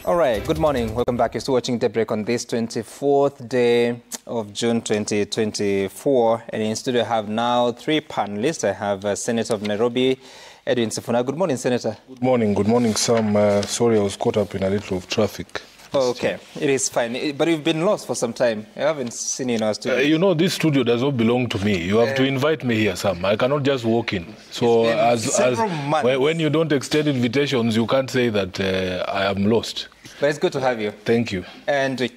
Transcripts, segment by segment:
All right, good morning. Welcome back. You're still watching Daybreak on this 24th day of June 2024. And in studio I have now three panelists. I have Senator of Nairobi, Edwin Sifuna. Good morning, Senator. Good morning, Sam. Sorry, I was caught up in a little of traffic. Oh, okay, it is fine. But you've been lost for some time. I haven't seen you in our studio. You know, this studio does not belong to me. You have to invite me here, Sam. I cannot just walk in. So when you don't extend invitations, you can't say that I am lost. But it's good to have you. Thank you. And we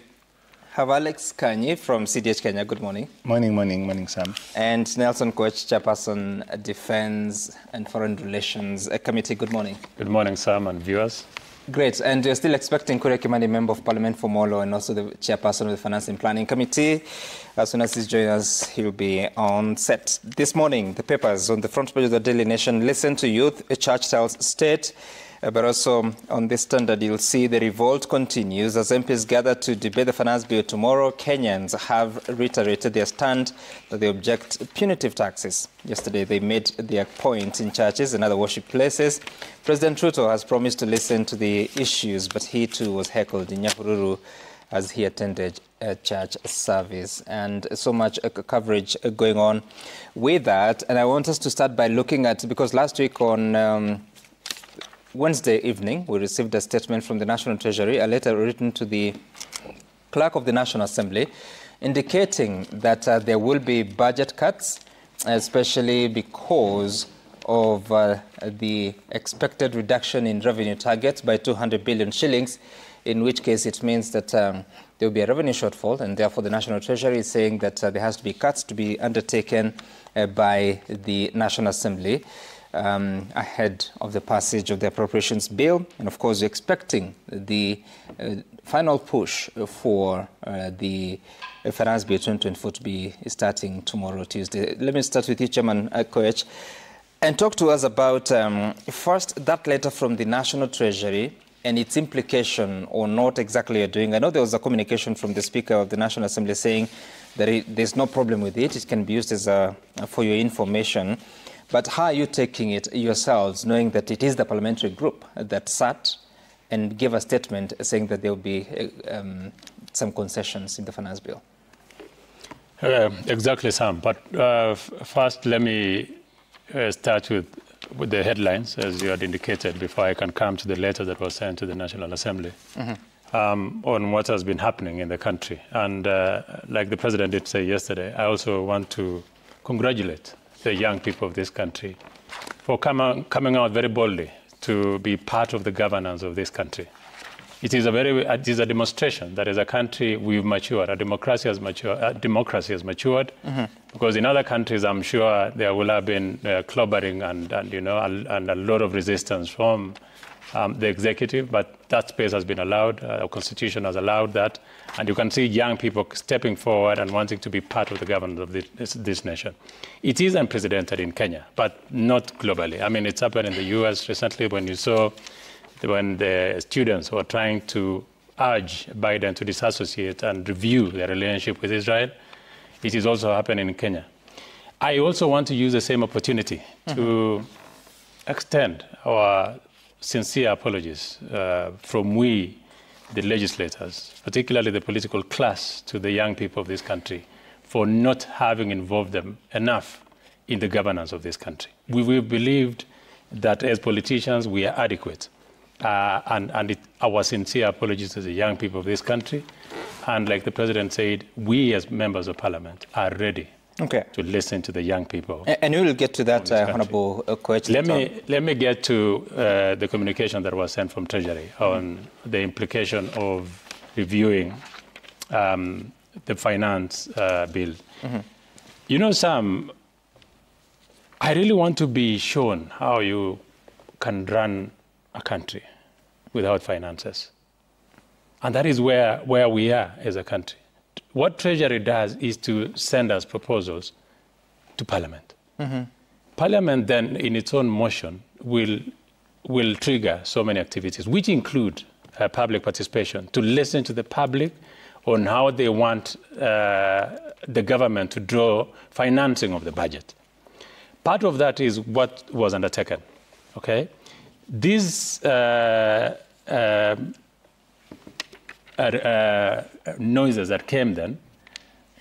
have Alex Kanyi from CDH Kenya. Good morning. Morning, Sam. And Nelson Koech, Chairperson, Defense and Foreign Relations Committee. Good morning. Good morning, Sam and viewers. Great. And you're still expecting Kuria Kimani, Member of Parliament for Molo, and also the Chairperson of the Finance and Planning Committee. As soon as he's joined us, he'll be on set. This morning, the papers on the front page of the Daily Nation: listen to youth, a church tells state. But also on this standard, you'll see the revolt continues as MPs gather to debate the finance bill tomorrow. Kenyans have reiterated their stand that they object punitive taxes. Yesterday, they made their point in churches and other worship places. President Ruto has promised to listen to the issues, but he too was heckled in Nyahururu as he attended a church service. And so much coverage going on with that. And I want us to start by looking at, because last week on Wednesday evening, we received a statement from the National Treasury, a letter written to the Clerk of the National Assembly, indicating that there will be budget cuts, especially because of the expected reduction in revenue targets by 200 billion shillings, in which case it means that there will be a revenue shortfall, and therefore the National Treasury is saying that there has to be cuts to be undertaken by the National Assembly ahead of the passage of the appropriations bill. And of course, we're expecting the final push for the finance bill 2024 to be starting tomorrow, Tuesday. Let me start with you, Chairman Koech, and talk to us about, first, that letter from the National Treasury and its implication or not exactly you're doing. I know there was a communication from the Speaker of the National Assembly saying that there's no problem with it. It can be used as for your information. But how are you taking it yourselves, knowing that it is the parliamentary group that sat and gave a statement saying that there will be some concessions in the finance bill? Exactly, Sam. But first, let me start with the headlines, as you had indicated, before I can come to the letter that was sent to the National Assembly on what has been happening in the country. And like the President did say yesterday, I also want to congratulate the young people of this country for coming out very boldly to be part of the governance of this country. It is a demonstration that as a country we've matured. Our democracy has matured. Because in other countries, I'm sure there will have been clobbering and a lot of resistance from the executive, but that space has been allowed. Our constitution has allowed that. And you can see young people stepping forward and wanting to be part of the governance of this nation. It is unprecedented in Kenya, but not globally. I mean, it's happened in the US recently when you saw when the students were trying to urge Biden to disassociate and review their relationship with Israel. It is also happening in Kenya. I also want to use the same opportunity to extend our sincere apologies from we, the legislators, particularly the political class, to the young people of this country for not having involved them enough in the governance of this country. We believed that as politicians we are adequate. Our sincere apologies to the young people of this country. And like the President said, we as members of Parliament are ready to listen to the young people. And we will get to that, Honorable Koech. Let me get to the communication that was sent from Treasury on the implication of reviewing the finance bill. You know, Sam, I really want to be shown how you can run a country without finances. And that is where we are as a country. What Treasury does is to send us proposals to Parliament. Parliament then, in its own motion, will trigger so many activities, which include public participation, to listen to the public on how they want the government to draw financing of the budget. Part of that is what was undertaken, okay? This noises that came then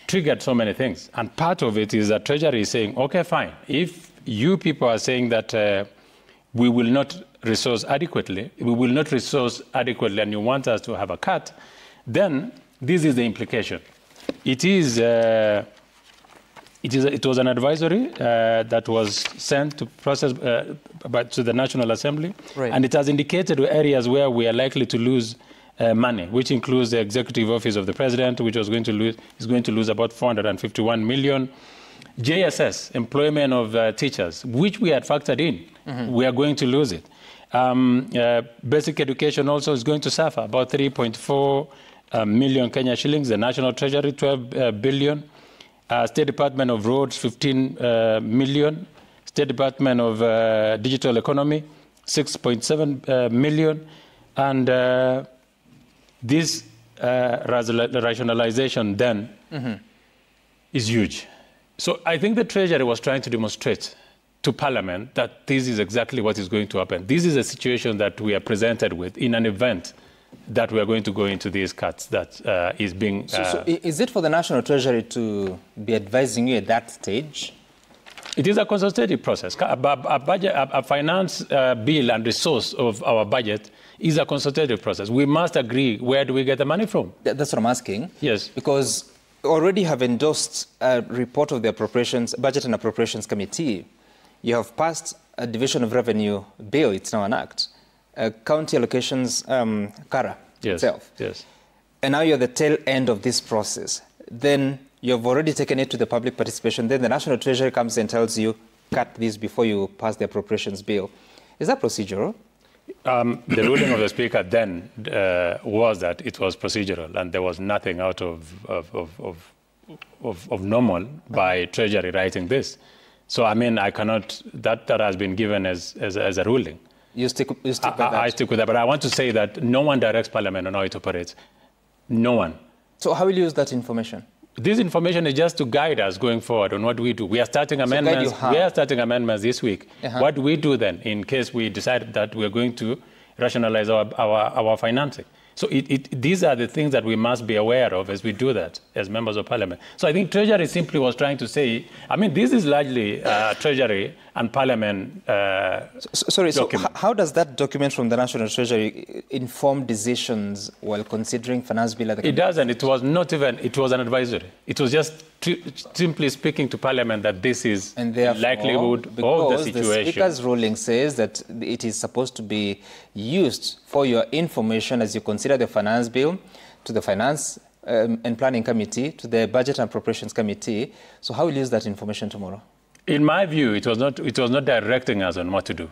triggered so many things. And part of it is that Treasury is saying, okay, fine. If you people are saying that we will not resource adequately, and you want us to have a cut, then this is the implication. It was an advisory that was sent to process to the National Assembly, right. And it has indicated areas where we are likely to lose money, which includes the Executive Office of the President, which is going to lose about 451 million. JSS, employment of teachers, which we had factored in, we are going to lose it. Basic education also is going to suffer about 3.4 million Kenya shillings. The National Treasury, 12 billion. State Department of Roads, 15 million. State Department of Digital Economy, 6.7 million. And this rationalization then is huge. So I think the Treasury was trying to demonstrate to Parliament that this is exactly what is going to happen. This is a situation that we are presented with in an event that we are going to go into these cuts that is being... So is it for the National Treasury to be advising you at that stage? It is a consultative process. A finance bill and resource of our budget is a consultative process. We must agree where do we get the money from. That's what I'm asking. Yes. Because already have endorsed a report of the Budget and Appropriations Committee. You have passed a Division of Revenue bill. It's now an act. County allocations, CARA itself. Yes. And now you're at the tail end of this process. Then you've already taken it to the public participation. Then the National Treasury comes and tells you, cut this before you pass the appropriations bill. Is that procedural? The ruling of the Speaker then was that it was procedural, and there was nothing out of normal by Treasury writing this. So, I mean, I cannot, that has been given as a ruling. You stick with that? I stick with that, but I want to say that no one directs Parliament on how it operates. No one. So how will you use that information? This information is just to guide us going forward on what we do. We are starting amendments. We are starting amendments this week. What do we do then in case we decide that we are going to rationalize our financing? So these are the things that we must be aware of as we do that as members of Parliament. So I think Treasury simply was trying to say, I mean, this is largely Treasury and Parliament document. So how does that document from the National Treasury inform decisions while considering finance bill at the It doesn't. It was not even, it was an advisory. It was just simply speaking to Parliament that this is likelihood of the situation. The Speaker's ruling says that it is supposed to be used for your information as you consider the finance bill, to the Finance and Planning Committee, to the Budget and Appropriations Committee. So how will you use that information tomorrow? In my view, it was not directing us on what to do,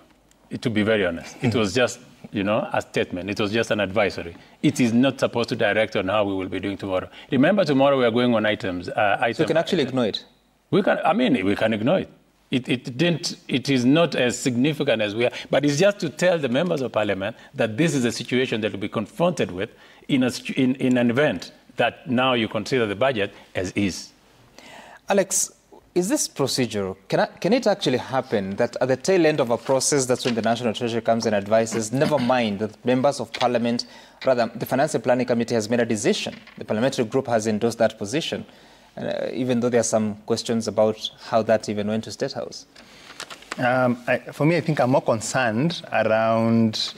to be very honest. It was just, a statement. It was just an advisory. It is not supposed to direct on how we will be doing tomorrow. Remember, tomorrow we are going on items. So you can actually ignore it? We can ignore it. It is not as significant as we are, but it's just to tell the members of Parliament that this is a situation that will be confronted with in an event that now you consider the budget as is. Alex, is this procedural? Can it actually happen that at the tail end of a process, that's when the National Treasury comes and advises, never mind that members of Parliament, rather the Finance and Planning Committee has made a decision. The parliamentary group has endorsed that position, even though there are some questions about how that even went to State House. For me, I think I'm more concerned around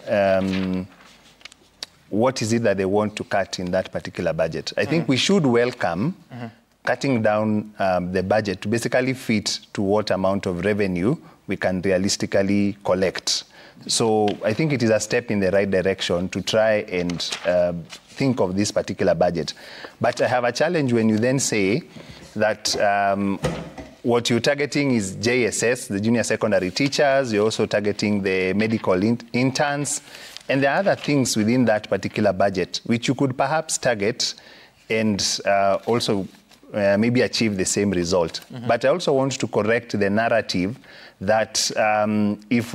what is it that they want to cut in that particular budget. I think we should welcome cutting down the budget to basically fit to what amount of revenue we can realistically collect. So I think it is a step in the right direction to try and think of this particular budget. But I have a challenge when you then say that what you're targeting is JSS, the junior secondary teachers, you're also targeting the medical interns, and there are other things within that particular budget which you could perhaps target and also maybe achieve the same result. But I also want to correct the narrative that if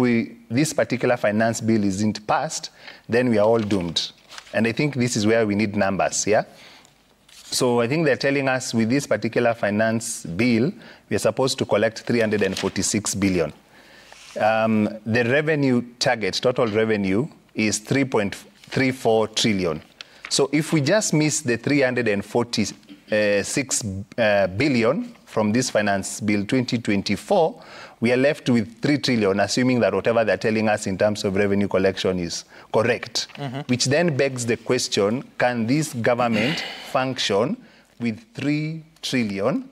this particular finance bill isn't passed, then we are all doomed. And I think this is where we need numbers, yeah? So I think they're telling us with this particular finance bill, we are supposed to collect 346 billion. The revenue target, total revenue, is 3.34 trillion. So if we just miss the 346 billion from this finance bill 2024, we are left with 3 trillion, assuming that whatever they're telling us in terms of revenue collection is correct, which then begs the question, can this government function with 3 trillion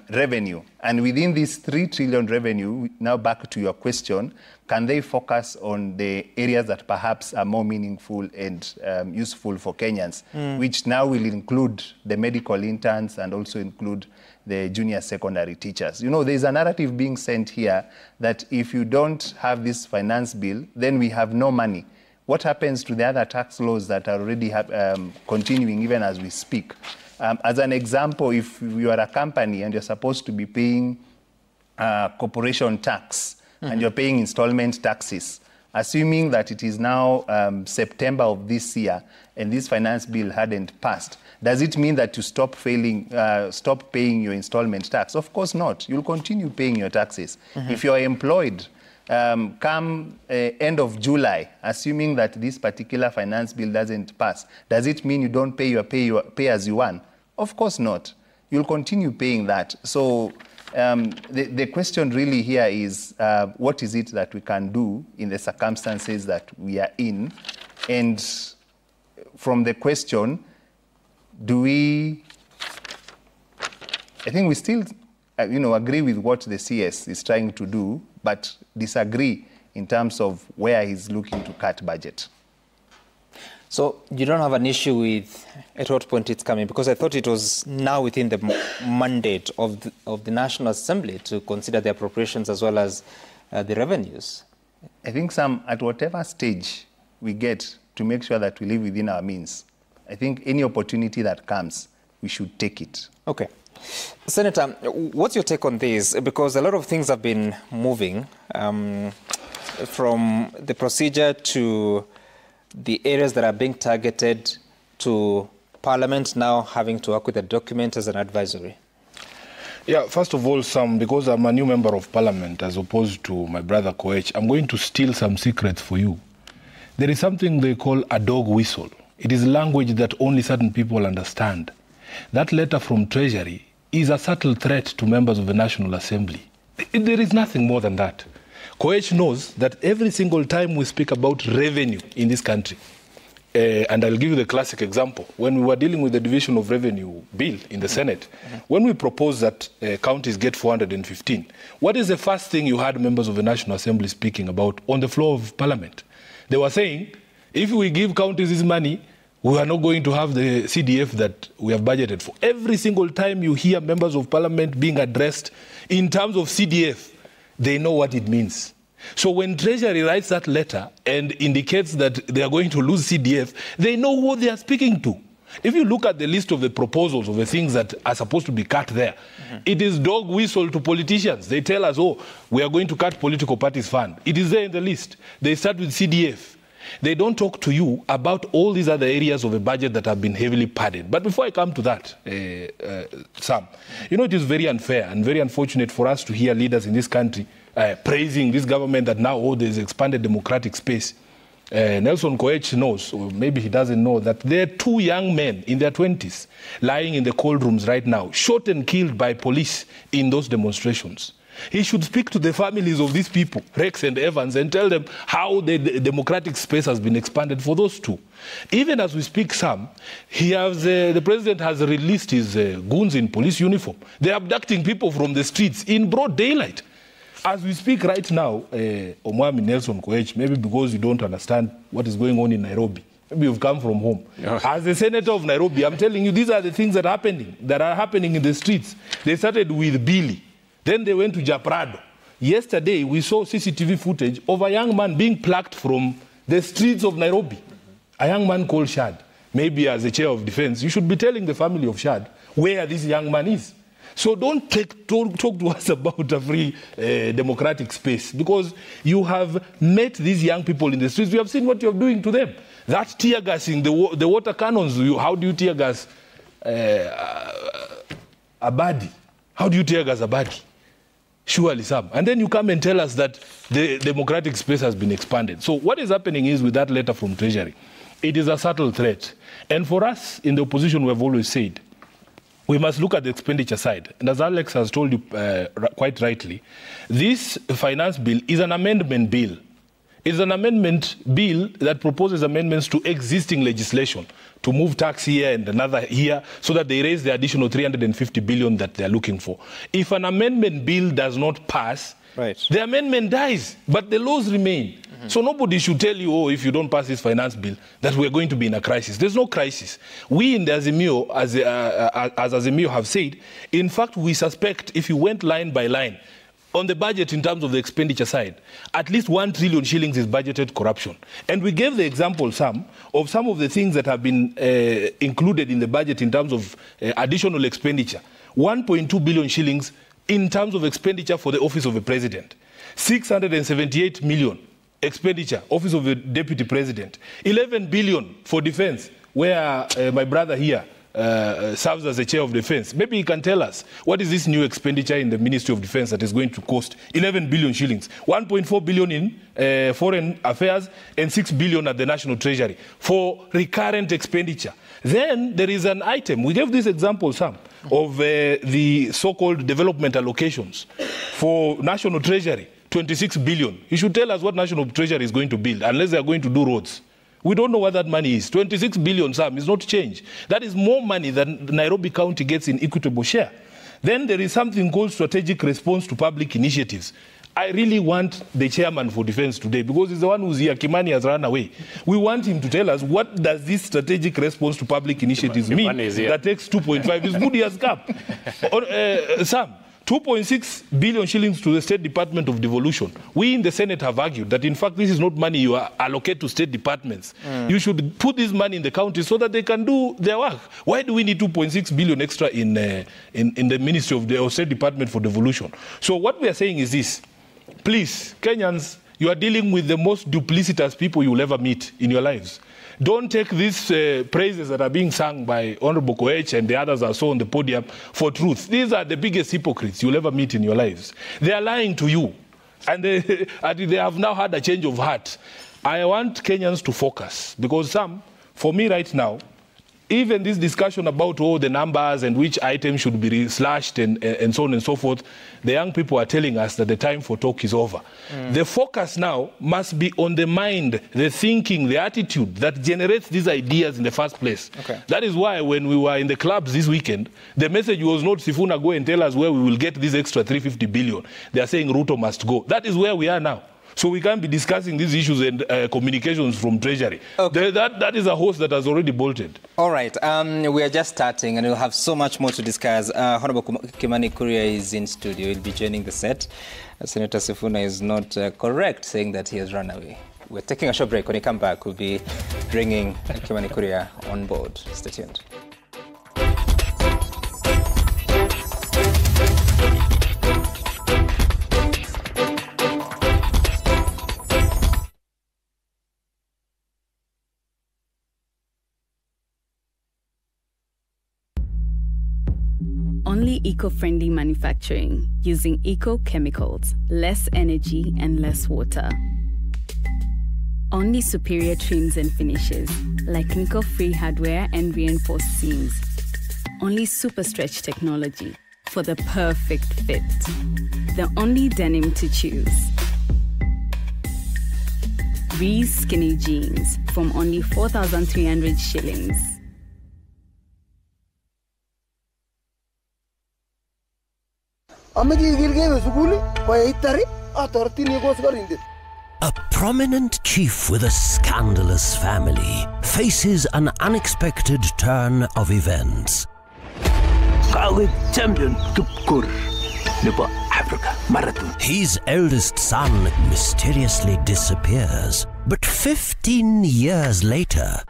revenue? And within this 3 trillion revenue, now back to your question, can they focus on the areas that perhaps are more meaningful and useful for Kenyans, which now will include the medical interns and also include the junior secondary teachers? You know, there's a narrative being sent here that if you don't have this finance bill, then we have no money. What happens to the other tax laws that are already continuing even as we speak? As an example, if you are a company and you're supposed to be paying corporation tax and you're paying installment taxes, assuming that it is now September of this year and this finance bill hadn't passed, does it mean that you stop paying your installment tax? Of course not. You'll continue paying your taxes. If you're employed, come end of July, assuming that this particular finance bill doesn't pass, does it mean you don't pay your pay as you earn? Of course not. You'll continue paying that. So the question really here is, what is it that we can do in the circumstances that we are in? And from the question, I think we still agree with what the CS is trying to do, but disagree in terms of where he's looking to cut budget. So you don't have an issue with at what point it's coming? Because I thought it was now within the mandate of the National Assembly to consider the appropriations as well as the revenues. I think at whatever stage we get to make sure that we live within our means, I think any opportunity that comes, we should take it. Okay. Senator, what's your take on this? Because a lot of things have been moving from the procedure to the areas that are being targeted to Parliament now having to work with the document as an advisory. Yeah, first of all, Sam, because I'm a new member of Parliament as opposed to my brother Koech, I'm going to steal some secrets for you. There is something they call a dog whistle. It is language that only certain people understand. That letter from Treasury is a subtle threat to members of the National Assembly. There is nothing more than that. Koech knows that every single time we speak about revenue in this country, and I'll give you the classic example. When we were dealing with the Division of Revenue bill in the Senate, when we proposed that counties get 415, what is the first thing you heard members of the National Assembly speaking about on the floor of Parliament? They were saying, if we give counties this money, we are not going to have the CDF that we have budgeted for. Every single time you hear members of Parliament being addressed in terms of CDF, they know what it means. So when Treasury writes that letter and indicates that they are going to lose CDF, they know who they are speaking to. If you look at the list of the proposals of the things that are supposed to be cut there, it is dog whistle to politicians. They tell us, oh, we are going to cut political parties' fund. It is there in the list. They start with CDF. They don't talk to you about all these other areas of the budget that have been heavily padded. But before I come to that, Sam, it is very unfair and very unfortunate for us to hear leaders in this country praising this government that now, there's expanded democratic space. Nelson Koech knows, or maybe he doesn't know, that there are 2 young men in their 20s lying in the cold rooms right now, shot and killed by police in those demonstrations. He should speak to the families of these people, Rex and Evans, and tell them how the democratic space has been expanded for those 2. Even as we speak, Sam, the president has released his goons in police uniform. They're abducting people from the streets in broad daylight. As we speak right now, Omwami Nelson Koech, maybe because you don't understand what is going on in Nairobi, maybe you've come from home. Yeah. As the senator of Nairobi, I'm telling you, these are the things that are happening in the streets. They started with Billy. Then they went to Japrado. Yesterday, we saw CCTV footage of a young man being plucked from the streets of Nairobi. A young man called Shad. Maybe as the chair of defense, you should be telling the family of Shad where this young man is. So don't talk to us about a free democratic space, because you have met these young people in the streets. We have seen what you're doing to them. That tear gassing, the water cannons. How do you tear gas a body? How do you tear gas a body? Surely, Sam. And then you come and tell us that the democratic space has been expanded. So what is happening is, with that letter from Treasury, it is a subtle threat. And for us in the opposition, we have always said, we must look at the expenditure side. And as Alex has told you quite rightly, this finance bill is an amendment bill. It's an amendment bill that proposes amendments to existing legislation to move tax here and another here so that they raise the additional 350 billion that they're looking for. If an amendment bill does not pass, the amendment dies, but the laws remain. So nobody should tell you, oh, if you don't pass this finance bill, that we're going to be in a crisis. There's no crisis. We in the Azimio, as Azimio have said, in fact, we suspect if you went line by line, on the budget in terms of the expenditure side, at least 1 trillion shillings is budgeted corruption. And we gave the example of some of the things that have been included in the budget in terms of additional expenditure. 1.2 billion shillings in terms of expenditure for the office of the president. 678 million expenditure, office of the deputy president. 11 billion for defense, where my brother here serves as the chair of defense. Maybe he can tell us what is this new expenditure in the Ministry of Defense that is going to cost 11 billion shillings, 1.4 billion in foreign affairs and 6 billion at the National Treasury for recurrent expenditure. Then there is an item, we gave this example, Sam, of the so-called development allocations for National Treasury, 26 billion. You should tell us what National Treasury is going to build, unless they are going to do roads. We don't know what that money is. 26 billion, Sam, is not change. That is more money than Nairobi County gets in equitable share. Then there is something called strategic response to public initiatives. I really want the chairman for defense today, because he's the one who's here. Kimani has run away. We want him to tell us, what does this strategic response to public initiatives mean that takes 2.5? It's good he has come. Sam, 2.6 billion shillings to the State Department of Devolution. We in the Senate have argued that, in fact, this is not money you allocate to state departments. You should put this money in the county so that they can do their work. Why do we need 2.6 billion extra in the Ministry of the State Department for Devolution? So what we are saying is this. Please, Kenyans, you are dealing with the most duplicitous people you will ever meet in your lives. Don't take these praises that are being sung by Honorable Koech and the others are so on the podium for truth. These are the biggest hypocrites you'll ever meet in your lives. They are lying to you. And they have now had a change of heart. I want Kenyans to focus. Because for me right now, even this discussion about the numbers and which items should be slashed and so on and so forth, the young people are telling us that the time for talk is over. The focus now must be on the mind, the thinking, the attitude that generates these ideas in the first place. That is why when we were in the clubs this weekend, the message was not Sifuna go and tell us where we will get this extra 350 billion. They are saying Ruto must go. That is where we are now. So we can't be discussing these issues and communications from Treasury. That is a horse that has already bolted. All right. We are just starting and we'll have so much more to discuss. Honorable Kimani Kuria is in studio. He'll be joining the set. Senator Sifuna is not correct saying that he has run away. We're taking a short break. When he comes back, we'll be bringing Kimani Kuria on board. Stay tuned. Only eco-friendly manufacturing using eco-chemicals, less energy and less water. Only superior trims and finishes like nickel-free hardware and reinforced seams. Only super stretch technology for the perfect fit. The only denim to choose. Reese skinny jeans from only 4,300 shillings. A prominent chief with a scandalous family faces an unexpected turn of events. Champion Africa Marathon. His eldest son mysteriously disappears, but 15 years later,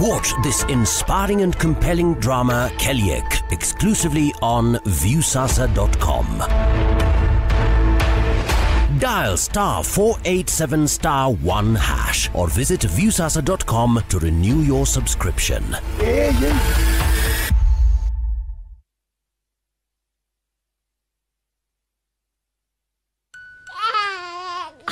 watch this inspiring and compelling drama, Keliek, exclusively on viewsasa.com. Dial *487*1# or visit viewsasa.com to renew your subscription.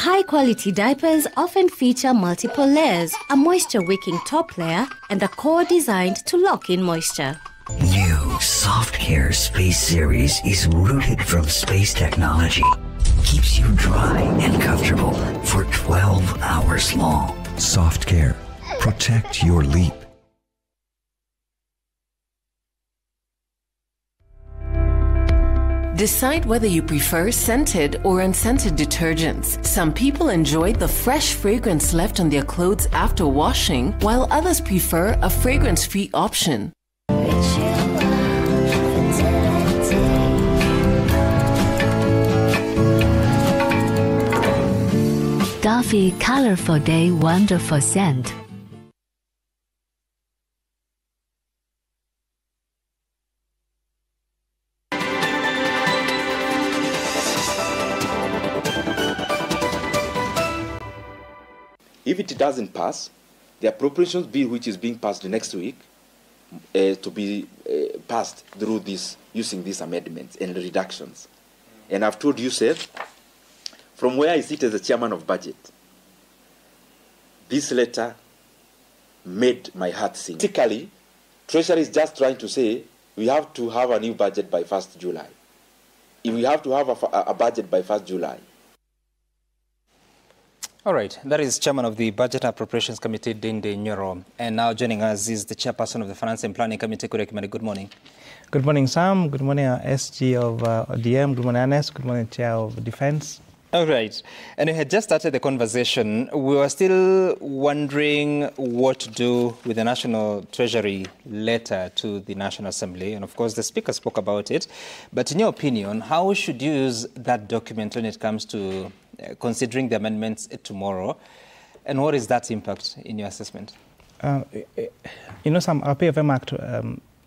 High-quality diapers often feature multiple layers, a moisture-wicking top layer, and a core designed to lock in moisture. New Soft Care Space Series is rooted from space technology. Keeps you dry and comfortable for 12 hours long. Soft Care. Protect your leap. Decide whether you prefer scented or unscented detergents. Some people enjoy the fresh fragrance left on their clothes after washing, while others prefer a fragrance-free option. Duffy Colorful Day Wonderful Scent. If it doesn't pass, the appropriations bill which is being passed next week to be passed through this, using these amendments and reductions. And I've told you, Seth, from where I sit as the chairman of budget, this letter made my heart sing. Basically, Treasury is just trying to say we have to have a new budget by 1st July. If we have to have a budget by 1st July. All right, that is Chairman of the Budget and Appropriations Committee, Dinde Nyoro. And now joining us is the Chairperson of the Finance and Planning Committee, Kure Kimani. Good morning. Good morning, Sam. Good morning, SG of DM. Good morning, Ernest. Good morning, Chair of Defense. All right. And we had just started the conversation. We were still wondering what to do with the National Treasury letter to the National Assembly. And of course, the Speaker spoke about it. But in your opinion, how should you use that document when it comes to considering the amendments tomorrow? And what is that impact in your assessment? You know, Sam, our PFM Act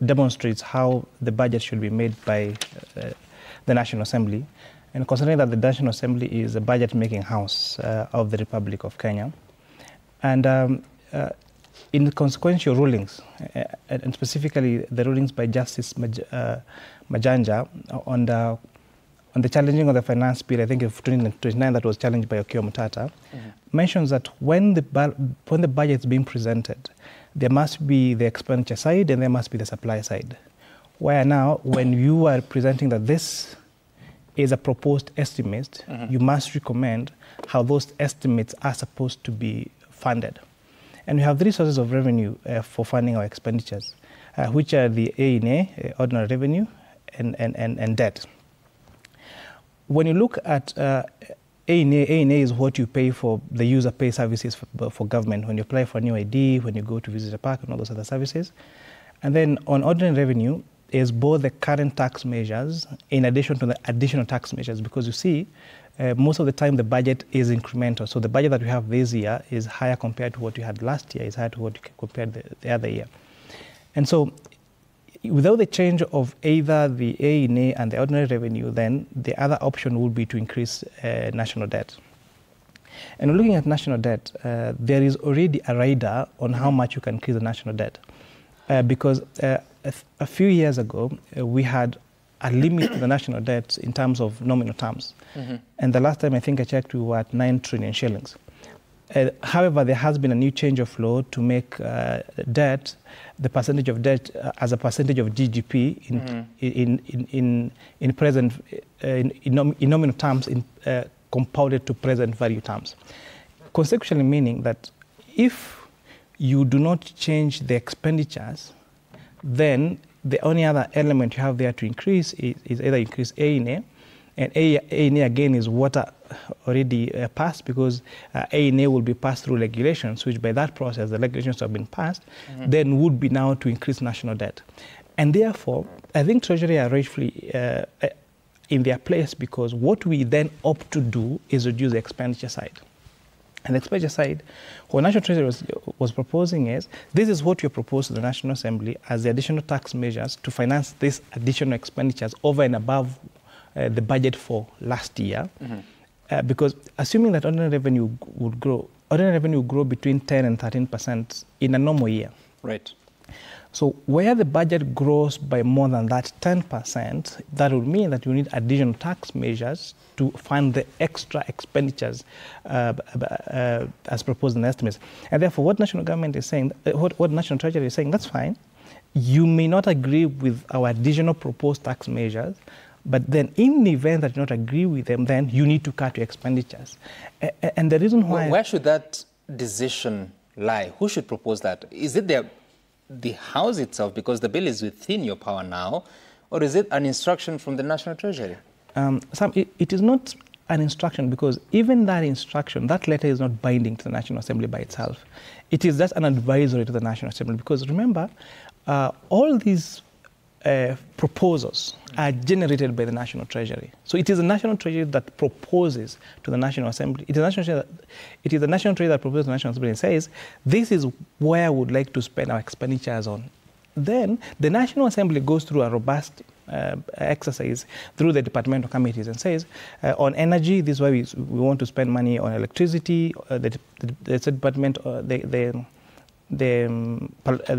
demonstrates how the budget should be made by the National Assembly. And considering that the National Assembly is a budget-making house of the Republic of Kenya, and in the consequential rulings, and specifically the rulings by Justice Majanja on the challenging of the finance bill, I think of 2029 that was challenged by Okiya Mutata, mentions that when the budget is being presented, there must be the expenditure side and there must be the supply side. Where now, when you are presenting that this is a proposed estimate, you must recommend how those estimates are supposed to be funded. And we have three sources of revenue for funding our expenditures, which are the A&A, ordinary revenue, and debt. When you look at A&A is what you pay for the user pay services for government, when you apply for a new ID, when you go to visit a park, and all those other services. And then on ordinary revenue, is both the current tax measures in addition to the additional tax measures, because you see, most of the time the budget is incremental. So the budget that we have this year is higher compared to what you had last year, is higher to what you compared the other year. And so without the change of either the A&A and the ordinary revenue, then the other option would be to increase national debt. And looking at national debt, there is already a rider on how much you can increase the national debt. Because a few years ago, we had a limit to the national debt in terms of nominal terms. And the last time I think I checked, we were at 9 trillion shillings. However, there has been a new change of law to make debt, the percentage of debt as a percentage of GDP in present, in nominal terms, compounded to present value terms. Consequently meaning that if you do not change the expenditures, then the only other element you have there to increase is either increase A&A, and A&A again is what already passed, because A&A will be passed through regulations, which by that process, the regulations have been passed, then would be now to increase national debt. And therefore, I think Treasury are rightfully in their place, because what we then opt to do is reduce the expenditure side. And the expenditure side, what National Treasury was proposing is, this is what you propose to the National Assembly as the additional tax measures to finance these additional expenditures over and above the budget for last year. Because assuming that ordinary revenue would grow between 10 and 13% in a normal year. Right. So where the budget grows by more than that 10%, that would mean that you need additional tax measures to fund the extra expenditures as proposed in the estimates. And therefore, what national government is saying, what National Treasury is saying, that's fine. You may not agree with our additional proposed tax measures, but then in the event that you don't agree with them, then you need to cut your expenditures. And the reason why... Where should that decision lie? Who should propose that? Is it the House itself, because the bill is within your power now, or is it an instruction from the National Treasury? Sam, it is not an instruction, because even that instruction, that letter is not binding to the National Assembly by itself. It is just an advisory to the National Assembly, because remember, all these proposals are generated by the National Treasury. So it is the National Treasury that proposes to the National Assembly. It is the National Treasury that proposes to the National Assembly and says, this is where I would like to spend our expenditures on. Then the National Assembly goes through a robust exercise through the departmental committees and says, on energy, this is why we want to spend money on electricity. The department, the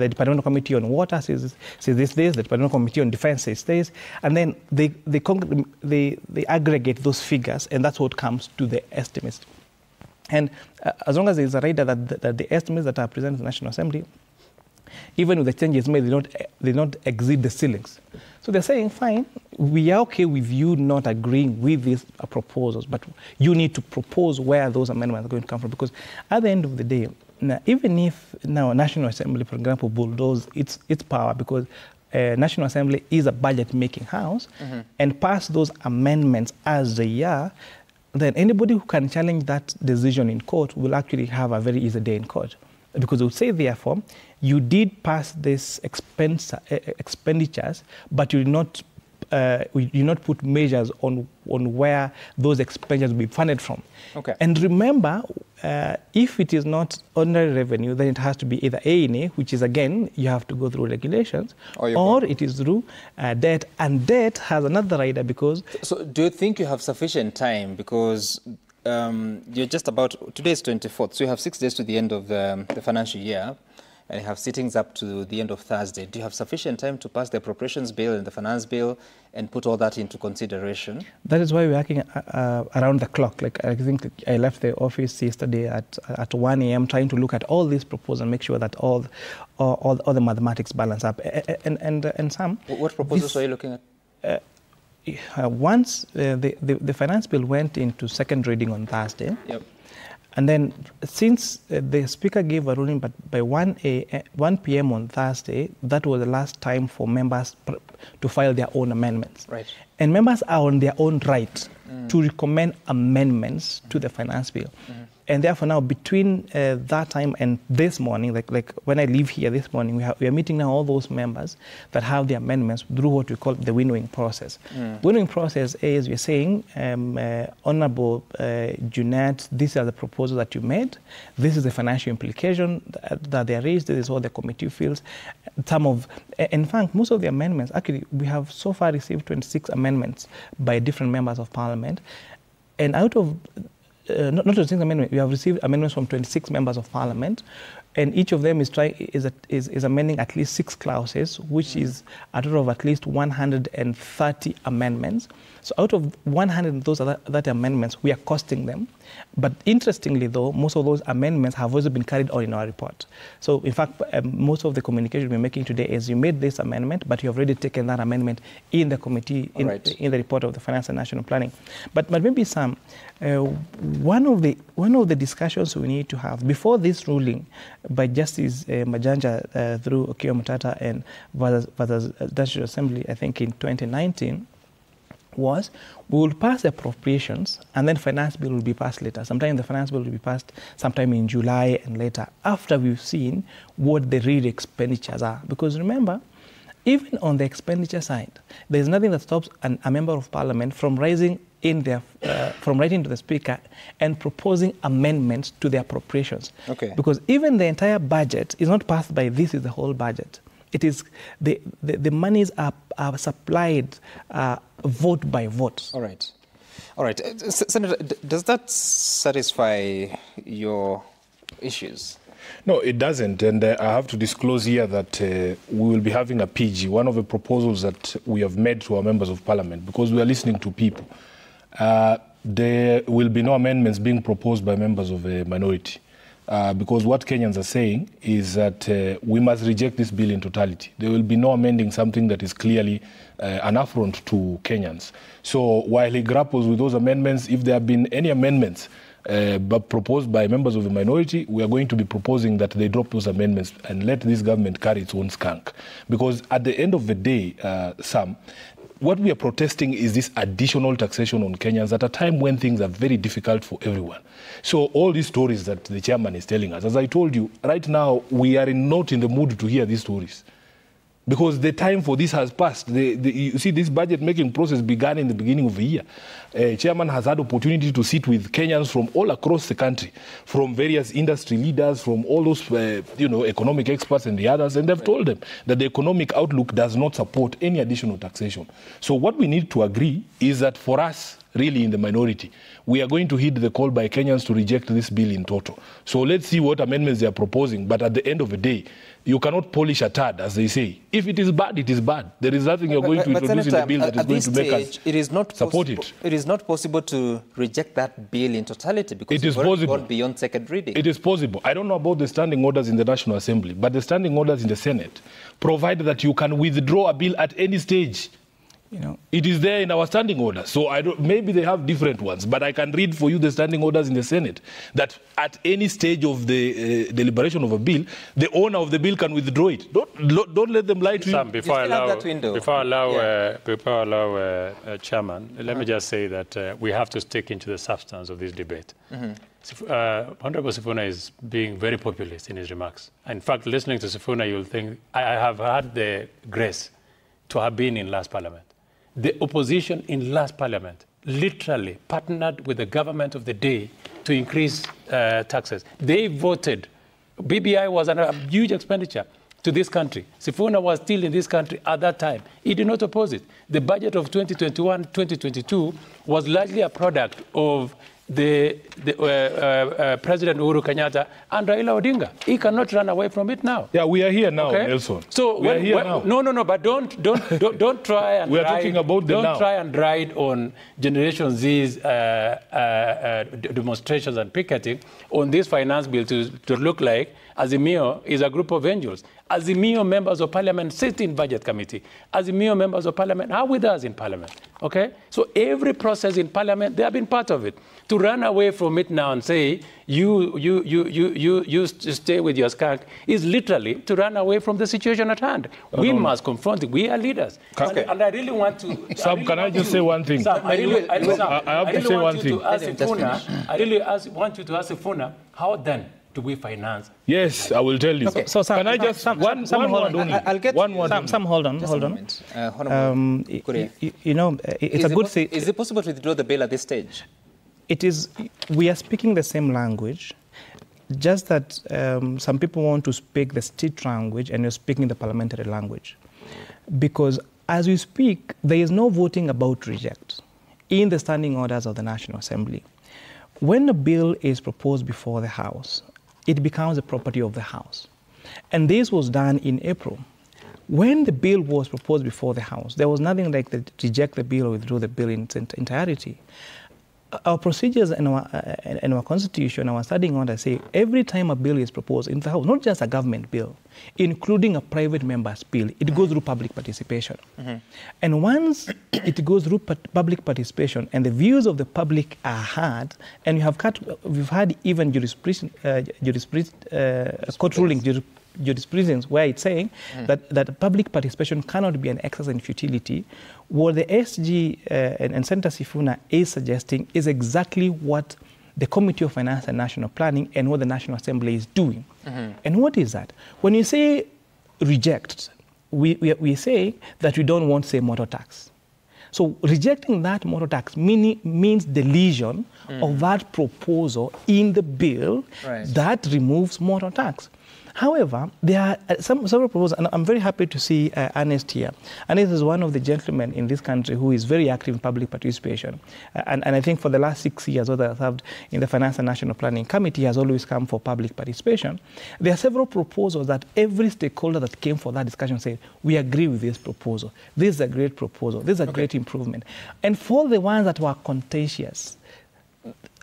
departmental committee on water says this, the departmental committee on defense says this, and then they aggregate those figures, and that's what comes to the estimates. And as long as there is a rider that the estimates that are presented to the National Assembly, even with the changes made, they don't exceed the ceilings. So they're saying, fine, we are okay with you not agreeing with these proposals, but you need to propose where those amendments are going to come from, because at the end of the day, now, even if now National Assembly, for example, bulldoze its power, because National Assembly is a budget-making house, and pass those amendments as they are, then anybody who can challenge that decision in court will actually have a very easy day in court. Because they would say, therefore, you did pass these expenditures, but you did not put measures on where those expenditures will be funded from. Okay. And remember, if it is not ordinary revenue, then it has to be either A&A, which is, again, you have to go through regulations, or it is through debt. And debt has another rider because... So do you think you have sufficient time? Because you're just about... Today is 24th, so you have 6 days to the end of the financial year, and you have sittings up to the end of Thursday. Do you have sufficient time to pass the appropriations bill and the finance bill and put all that into consideration? That is why we're working around the clock. Like, I think I left the office yesterday at 1 a.m. trying to look at all these proposals and make sure that all the mathematics balance up. And Sam... What proposals are you looking at? Once the finance bill went into second reading on Thursday, yep. And then since the Speaker gave a ruling, but by 1 p.m. on Thursday, that was the last time for members to file their own amendments. Right. And members are on their own right to recommend amendments to the finance bill. And therefore now between that time and this morning, like when I leave here this morning, we are meeting now all those members that have the amendments through what we call the winnowing process. Winnowing process is, we're saying, Honorable Junet, these are the proposals that you made. This is the financial implication that they raised. This is what the committee feels. In fact, most of the amendments, actually, we have so far received 26 amendments by different members of Parliament. And out of not 26 amendments, we have received amendments from 26 members of Parliament, and each of them is amending at least 6 clauses, which is a total of at least 130 amendments. So out of 100 of those 30 amendments, we are costing them. But interestingly, though, most of those amendments have also been carried on in our report. So, in fact, most of the communication we're making today is you made this amendment, but you have already taken that amendment in the committee, in the report of the Finance and National Planning. But maybe, Sam, one of the discussions we need to have before this ruling by Justice Majanja through Okiya Mutata and versus National Assembly, I think in 2019, was we will pass the appropriations and then finance bill will be passed later. Sometimes the finance bill will be passed sometime in July and later, after we've seen what the real expenditures are. Because remember, even on the expenditure side, there's nothing that stops a member of Parliament from rising in their, from writing to the Speaker and proposing amendments to the appropriations. Okay. Because even the entire budget is not passed by this is the whole budget. It is the monies are supplied vote by vote. All right. All right. Senator, does that satisfy your issues? No, it doesn't. And I have to disclose here that we will be having a PG, one of the proposals that we have made to our members of parliament, because we are listening to people. There will be no amendments being proposed by members of the minority. Because what Kenyans are saying is that we must reject this bill in totality. There will be no amending something that is clearly an affront to Kenyans. So while he grapples with those amendments, if there have been any amendments but proposed by members of the minority, we are going to be proposing that they drop those amendments and let this government carry its own skunk. Because at the end of the day, Sam, what we are protesting is this additional taxation on Kenyans at a time when things are very difficult for everyone. So all these stories that the chairman is telling us, as I told you, right now we are not in the mood to hear these stories. Because the time for this has passed. You see, this budget-making process began in the beginning of the year. Chairman has had opportunity to sit with Kenyans from all across the country, from various industry leaders, from all those economic experts and the others, and they've told them that the economic outlook does not support any additional taxation. So what we need to agree is that for us, really in the minority, we are going to heed the call by Kenyans to reject this bill in total. So let's see what amendments they are proposing, but at the end of the day, you cannot polish a turd, as they say. If it is bad, it is bad. There is nothing you're going to introduce in the bill that is going to make us support it. It is not possible to reject that bill in totality because it is possible. Gone beyond second reading. It is possible. I don't know about the standing orders in the National Assembly, but the standing orders in the Senate provide that you can withdraw a bill at any stage. It is there in our standing order. So maybe they have different ones, but I can read for you the standing orders in the Senate that at any stage of the deliberation of a bill, the owner of the bill can withdraw it. Don't let them lie to you. Before I allow Chairman, let me just say that we have to stick into the substance of this debate. Honorable Sifuna is being very populist in his remarks. In fact, listening to Sifuna, you'll think, I have had the grace to have been in last parliament. The opposition in last parliament literally partnered with the government of the day to increase taxes. They voted. BBI was a huge expenditure to this country. Sifuna was still in this country at that time. He did not oppose it. The budget of 2021-2022 was largely a product of the President Uhuru Kenyatta and Raila Odinga. He cannot run away from it now. Yeah, we are here now, okay? Nelson. So we are here now. No, but don't try and we are talking about the now. Try and ride on Generation Z's demonstrations and picketing on this finance bill to look like Azimio is a group of angels. Azimio members of parliament sit in budget committee. Azimio members of parliament are with us in parliament. Okay? So every process in parliament, they have been part of it. To run away from it now and say, you stay with your skunk is literally to run away from the situation at hand. We must confront it. We are leaders. Okay. And I really want to... Sam, can I just say one thing? Sam, I have to say one thing. I really want you to ask Sifuna, how then do we finance? Yes, I will tell you. Okay. So, Sam, can I just Sam, hold on. I'll get one word. Sam, hold on. It's a good thing. Is it possible to withdraw the bill at this stage? It is. We are speaking the same language, just that some people want to speak the state language and you're speaking the parliamentary language. Because as we speak, there is no voting about reject in the standing orders of the National Assembly. When a bill is proposed before the House, it becomes the property of the House. And this was done in April. When the bill was proposed before the House, there was nothing like the reject the bill or withdraw the bill in its entirety. Our procedures and our constitution, our standing order say every time a bill is proposed in the House, not just a government bill, including a private member's bill, it goes through public participation. And once it goes through public participation and the views of the public are heard, and we've had even court ruling jurisprudence where it's saying that public participation cannot be an exercise in futility. What the SG and Senator Sifuna is suggesting is exactly what the Committee of Finance and National Planning and what the National Assembly is doing. And what is that? When you say reject, we say that we don't want, say, motor tax. So rejecting that motor tax means deletion of that proposal in the bill that removes motor tax. However, there are several proposals, and I'm very happy to see Ernest here. Ernest is one of the gentlemen in this country who is very active in public participation. And I think for the last 6 years, what I served in the Finance and National Planning Committee has always come for public participation. There are several proposals that every stakeholder that came for that discussion said, we agree with this proposal. This is a great proposal. This is a great improvement. And for the ones that were contentious,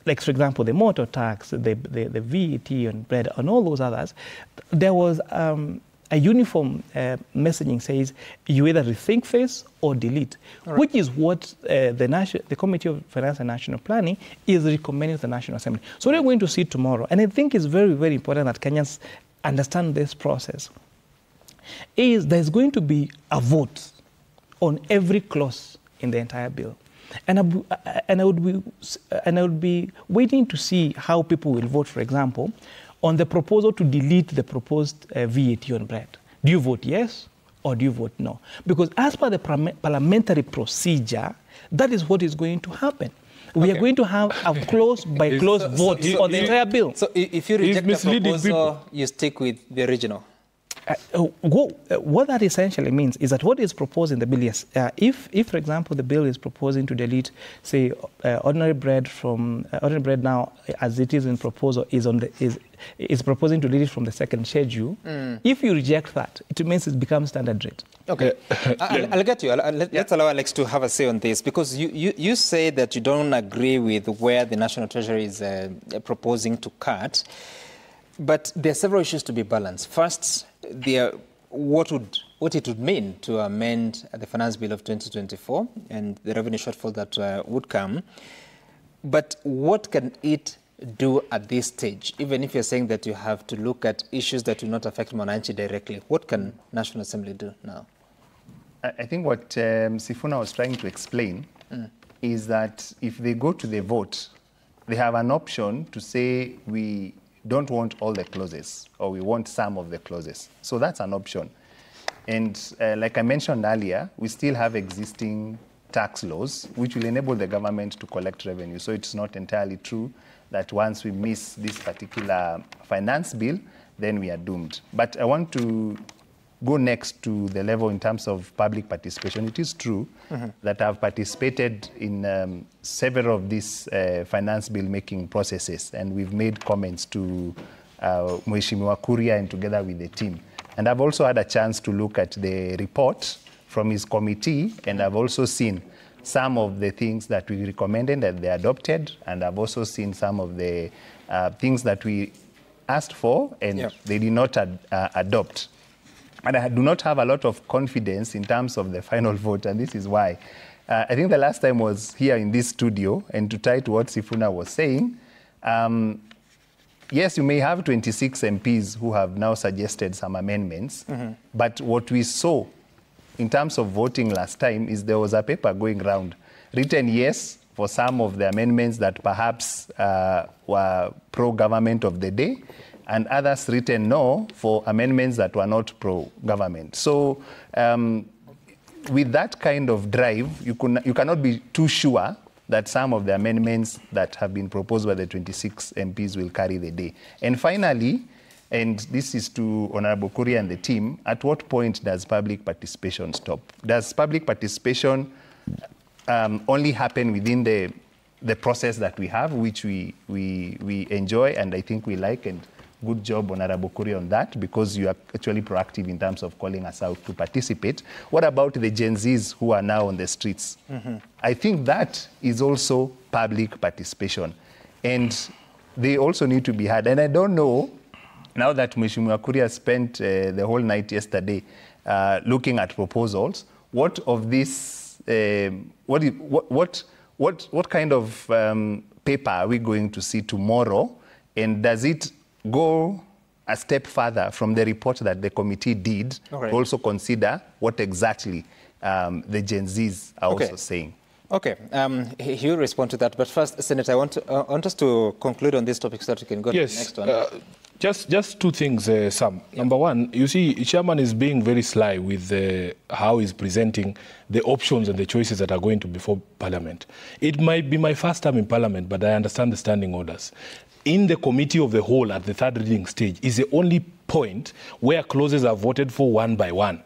like, for example, the motor tax, the VAT on bread, and all those others, there was a uniform messaging says you either rethink this or delete, which is what the Committee of Finance and National Planning is recommending to the National Assembly. So we're going to see tomorrow. And I think it's very, very important that Kenyans understand this process. There's going to be a vote on every clause in the entire bill. And I would be waiting to see how people will vote, for example, on the proposal to delete the proposed VAT on bread. Do you vote yes or do you vote no? Because as per the parliamentary procedure, that is what is going to happen. We are going to have a clause-by-clause vote on the entire bill. So if you reject the proposal, you stick with the original? What that essentially means is that what is proposed in the bill, yes, if for example, the bill is proposing to delete, say, ordinary bread now, as it is in proposal, is proposing to delete from the second schedule. If you reject that, it means it becomes standard rate. Okay, I'll get you. Let's allow Alex to have a say on this, because you say that you don't agree with where the National Treasury is proposing to cut. But there are several issues to be balanced. First, what it would mean to amend the Finance Bill of 2024 and the revenue shortfall that would come. But what can it do at this stage? Even if you're saying that you have to look at issues that will not affect Mwananchi directly, what can National Assembly do now? I think what Sifuna was trying to explain is that if they go to the vote, they have an option to say we don't want all the clauses, or we want some of the clauses. So that's an option. And like I mentioned earlier, we still have existing tax laws, which will enable the government to collect revenue. So it's not entirely true that once we miss this particular finance bill, then we are doomed. But I want to go next to the level in terms of public participation. It is true that I've participated in several of these finance bill making processes, and we've made comments to Mheshimiwa Kuria and together with the team. And I've also had a chance to look at the report from his committee, and I've also seen some of the things that we recommended that they adopted, and I've also seen some of the things that we asked for and they did not adopt. And I do not have a lot of confidence in terms of the final vote, and this is why. I think the last time was here in this studio, and to tie to what Sifuna was saying, yes, you may have 26 MPs who have now suggested some amendments, but what we saw in terms of voting last time is there was a paper going round, written yes for some of the amendments that perhaps were pro-government of the day, and others written no for amendments that were not pro-government. So with that kind of drive, you cannot be too sure that some of the amendments that have been proposed by the 26 MPs will carry the day. And finally, and this is to Honorable Kuria and the team, at what point does public participation stop? Does public participation only happen within the process that we have, which we enjoy and I think we like, and good job, Honorable Kuria, on that, because you are actually proactive in terms of calling us out to participate. What about the Gen Zs who are now on the streets? I think that is also public participation, and they also need to be heard. And I don't know, now that Mheshimiwa Kuria spent the whole night yesterday looking at proposals, what of this, what kind of paper are we going to see tomorrow, and does it go a step further from the report that the committee did to also consider what exactly the Gen Zs are also saying? Okay, he'll respond to that. But first, Senator, I want us to conclude on this topic so that we can go to the next one. Just two things, Sam. Number one, you see, Chairman is being very sly with how he's presenting the options and the choices that are going to be before Parliament. It might be my first time in Parliament, but I understand the standing orders. In the committee of the whole at the third reading stage is the only point where clauses are voted for one by one.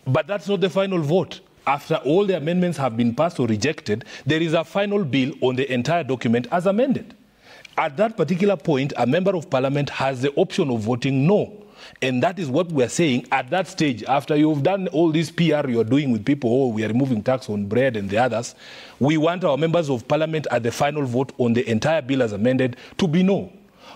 But that's not the final vote. After all the amendments have been passed or rejected, there is a final bill on the entire document as amended. At that particular point, a member of parliament has the option of voting no. And that is what we're saying at that stage. After you've done all this PR you're doing with people, oh, we are removing tax on bread and the others, we want our members of parliament at the final vote on the entire bill as amended to be no.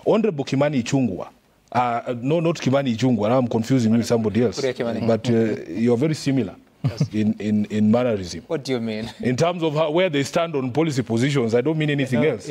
Honorable Kimani Ichung'wah, no, not Kimani Ichung'wah, now I'm confusing you with somebody else. But you're very similar. Yes. In mannerism. What do you mean? In terms of where they stand on policy positions, I don't mean anything else.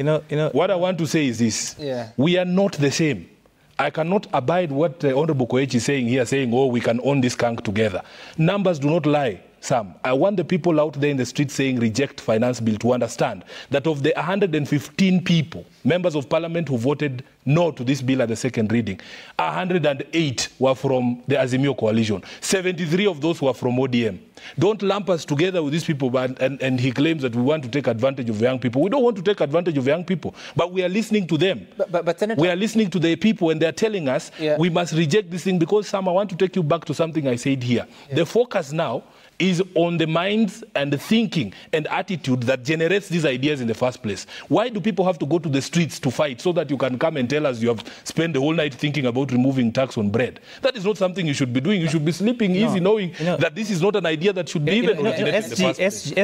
What I want to say is this. Yeah. We are not the same. I cannot abide what Honorable Koech is saying here, saying, oh, we can own this skunk together. Numbers do not lie, Sam. I want the people out there in the street saying reject finance bill to understand that of the 115 people, members of parliament who voted no to this bill at the second reading, 108 were from the Azimio coalition. 73 of those were from ODM. Don't lump us together with these people, and he claims that we want to take advantage of young people. We don't want to take advantage of young people, but we are listening to them. But Senator, we are listening to the people, and they're telling us we must reject this thing because, Sam, I want to take you back to something I said here. Yeah. The focus now is on the minds and the thinking and attitude that generates these ideas in the first place. Why do people have to go to the streets to fight so that you can come and tell us you have spent the whole night thinking about removing tax on bread? That is not something you should be doing. You should be sleeping easy knowing that this is not an idea that should be even originated in the first place. But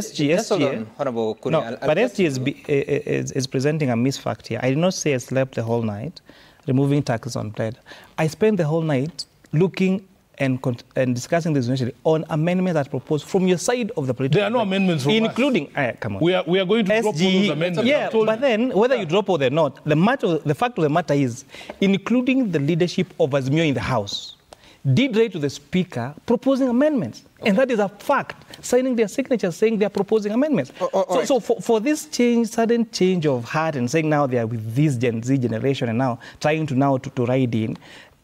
SG is presenting a misfact here. I did not say I slept the whole night removing taxes on bread. I spent the whole night looking and discussing this initially on amendments that proposed from your side of the political. There are no amendments from including us. Come on. We are going to drop all those amendments. Yeah, but then whether you drop or they're not, the fact of the matter is, including the leadership of Azimio in the House, did write to the Speaker proposing amendments. Okay. And that is a fact, signing their signatures saying they are proposing amendments. So for this sudden change of heart and saying now they are with this Gen Z generation and now trying to ride in,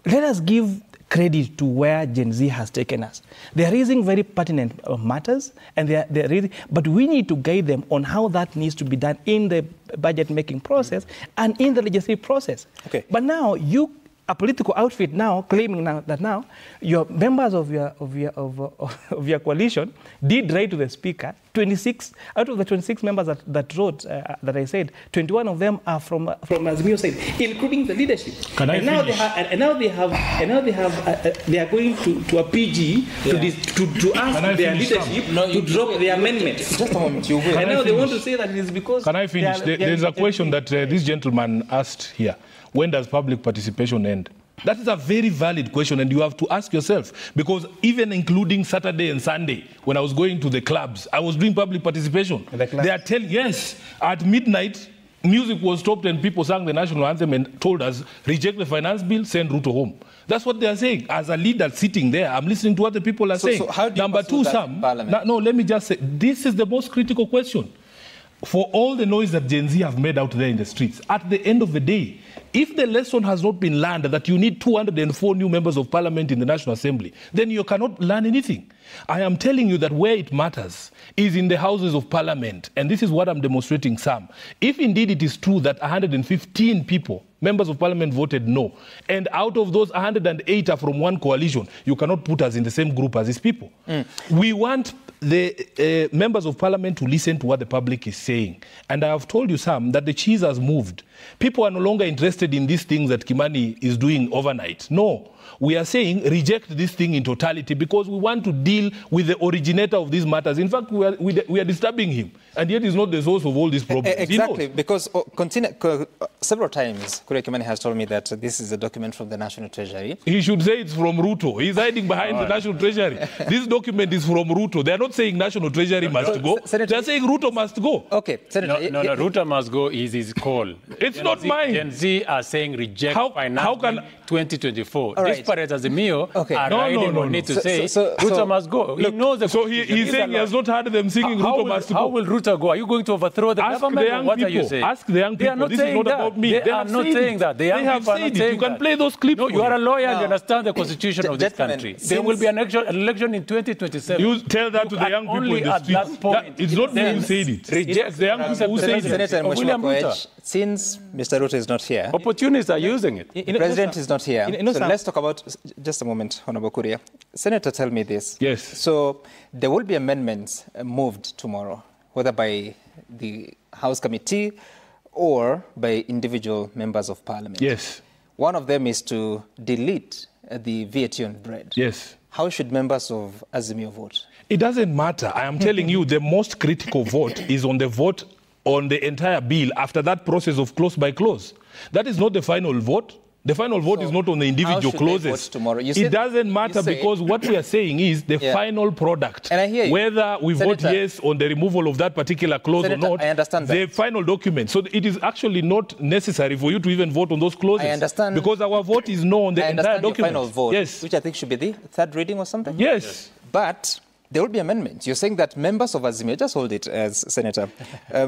let us give credit to where Gen Z has taken us. They are raising very pertinent matters, and they're raising, but we need to guide them on how that needs to be done in the budget-making process and in the legislative process. Okay. But now a political outfit now claiming that your members of your coalition did write to the Speaker. 26 out of the 26 members that wrote that I said, 21 of them are from Azimio side, including the leadership. They are going to a PG to ask their leadership to drop the amendment. Just a moment. And now they want to say that it is because. Can I finish? There's a question that this gentleman asked here. When does public participation end? That is a very valid question, and you have to ask yourself, because even including Saturday and Sunday, when I was going to the clubs, I was doing public participation. They are telling, yes, at midnight, music was stopped and people sang the national anthem and told us, reject the finance bill, send Ruto home. That's what they are saying. As a leader sitting there, I'm listening to what the people are saying. So how do you Number two, Sam, no, let me just say, this is the most critical question. For all the noise that Gen Z have made out there in the streets, at the end of the day, if the lesson has not been learned that you need 204 new members of parliament in the National Assembly, then you cannot learn anything. I am telling you that where it matters is in the houses of parliament, and this is what I'm demonstrating, Sam. If indeed it is true that 115 people, members of parliament, voted no, and out of those 108 are from one coalition, you cannot put us in the same group as these people. We want the members of parliament to listen to what the public is saying. And I have told you, Sam, that the cheese has moved. People are no longer interested in these things that Kimani is doing overnight. No. We are saying reject this thing in totality because we want to deal with the originator of these matters. In fact, we are disturbing him, and yet he's not the source of all these problems. Exactly, because several times Kuria Kimani has told me that this is a document from the National Treasury. He should say it's from Ruto. He's hiding behind the National Treasury. This document is from Ruto. They are not saying National Treasury must go. They are saying Ruto must go. Okay, Senator. No, Ruto must go is his call. It's not mine. Gen Z are saying reject finance 2024. Right. This parade as a meal no. Need to say Ruto must go. He knows the. So he's saying he has not heard them singing Ruto must go. How will Ruto go? Are you going to overthrow the government? What are you saying? Ask the young people. This is not about me. They are not saying that. They have said it. You can play those clips. No, you are a lawyer and you understand the constitution of this country. There will be an election in 2027. You tell that to the young people in the street. It's not me who said it. Reject the young people who said it. Senator William Ruto. since Mr. Ruto is not here, opportunists are using it. The president is not here. So let's talk about, just a moment, Honorable Kuria. Senator, tell me this. Yes. So there will be amendments moved tomorrow, whether by the House committee or by individual members of parliament. Yes. One of them is to delete the VAT on bread. Yes. How should members of Azimio vote? It doesn't matter. I am telling you, the most critical vote is on the vote on the entire bill after that process of clause by clause. That is not the final vote. The final vote is not on the individual clauses. It doesn't matter because what we are saying is the final product. And I hear you. Whether we vote yes on the removal of that particular clause or not, I understand that. the final document. So it is actually not necessary for you to even vote on those clauses. I understand. Because our vote is no on the entire document. Final vote, yes. Which I think should be the third reading or something? Yes. But there will be amendments. You're saying that members of Azimio, just hold it as Senator,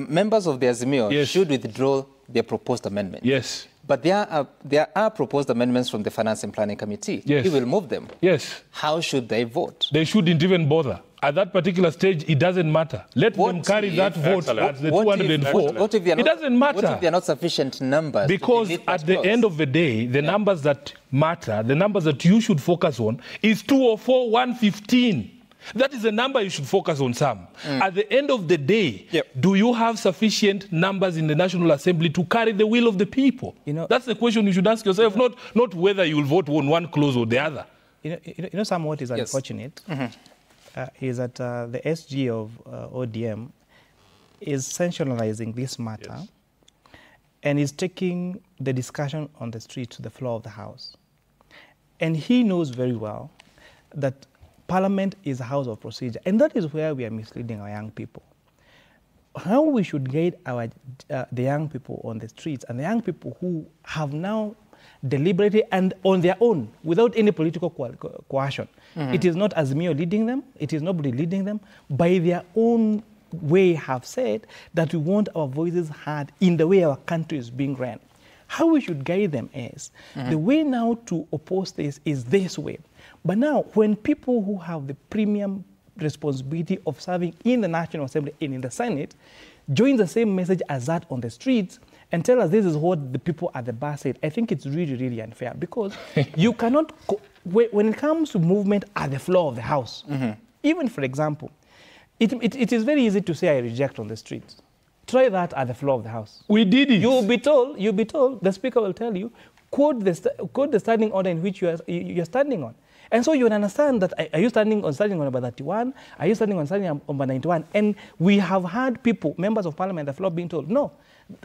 members of the Azimio should withdraw their proposed amendment. Yes. But there are proposed amendments from the Finance and Planning Committee. Yes. He will move them. Yes. How should they vote? They shouldn't even bother. At that particular stage, it doesn't matter. Let them carry that vote at the 204. It doesn't matter. What if there are not sufficient numbers? Because at the end of the day, the numbers that matter, the numbers that you should focus on, is 204, 115. That is the number you should focus on, Sam. At the end of the day, do you have sufficient numbers in the National Assembly to carry the will of the people? That's the question you should ask yourself, not whether you will vote on one clause or the other. You know, Sam, what is unfortunate is that the SG of ODM is sensationalizing this matter and is taking the discussion on the street to the floor of the House. And he knows very well that Parliament is a house of procedure, and that is where we are misleading our young people. How we should guide the young people on the streets and the young people who have now deliberated and on their own, without any political coercion. It is not Azimio leading them, it is nobody leading them, by their own way have said that we want our voices heard in the way our country is being ran. How we should guide them is, the way now to oppose this is this way. But now, when people who have the premium responsibility of serving in the National Assembly and in the Senate join the same message as that on the streets and tell us this is what the people at the bar said, I think it's really, really unfair because you cannot, when it comes to movement at the floor of the House, even for example, it is very easy to say I reject on the streets. Try that at the floor of the House. We did it. You'll be told, the Speaker will tell you, quote the standing order in which you're standing on. And so you will understand that, are you standing on number 31? Are you standing on number 91? And we have had people, members of Parliament, the floor being told, no,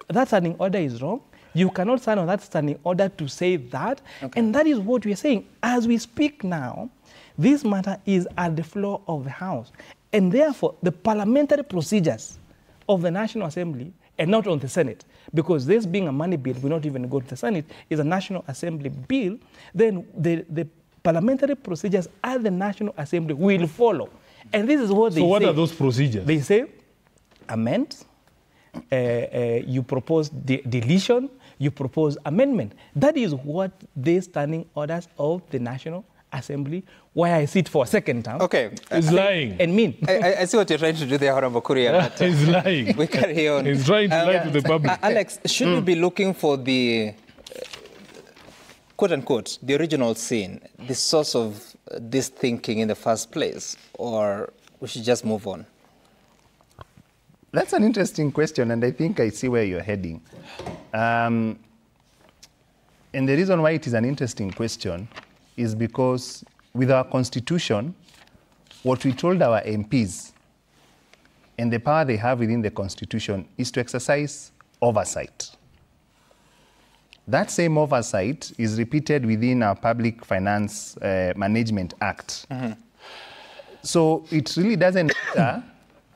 that standing order is wrong. You cannot stand on that standing order to say that. And that is what we are saying. As we speak now, this matter is at the floor of the House. And therefore, the parliamentary procedures of the National Assembly and not on the Senate, because this being a money bill will not even go to the Senate, is a National Assembly bill, then the parliamentary procedures at the National Assembly will follow. And this is what they say. So what are those procedures? They say amend, you propose deletion, you propose amendment. That is what the standing orders of the National Assembly, where I sit for a second term. Okay. He's lying. And mean. I see what you're trying to do there, Honorable Kuria. He's lying. We carry on. He's trying to lie to the public. Alex, should we be looking for the quote-unquote, the original sin, the source of this thinking in the first place, or we should just move on? That's an interesting question, and I think I see where you're heading. And the reason why it is an interesting question is because with our Constitution, what we told our MPs and the power they have within the Constitution is to exercise oversight. That same oversight is repeated within our Public Finance Management Act. So it really doesn't matter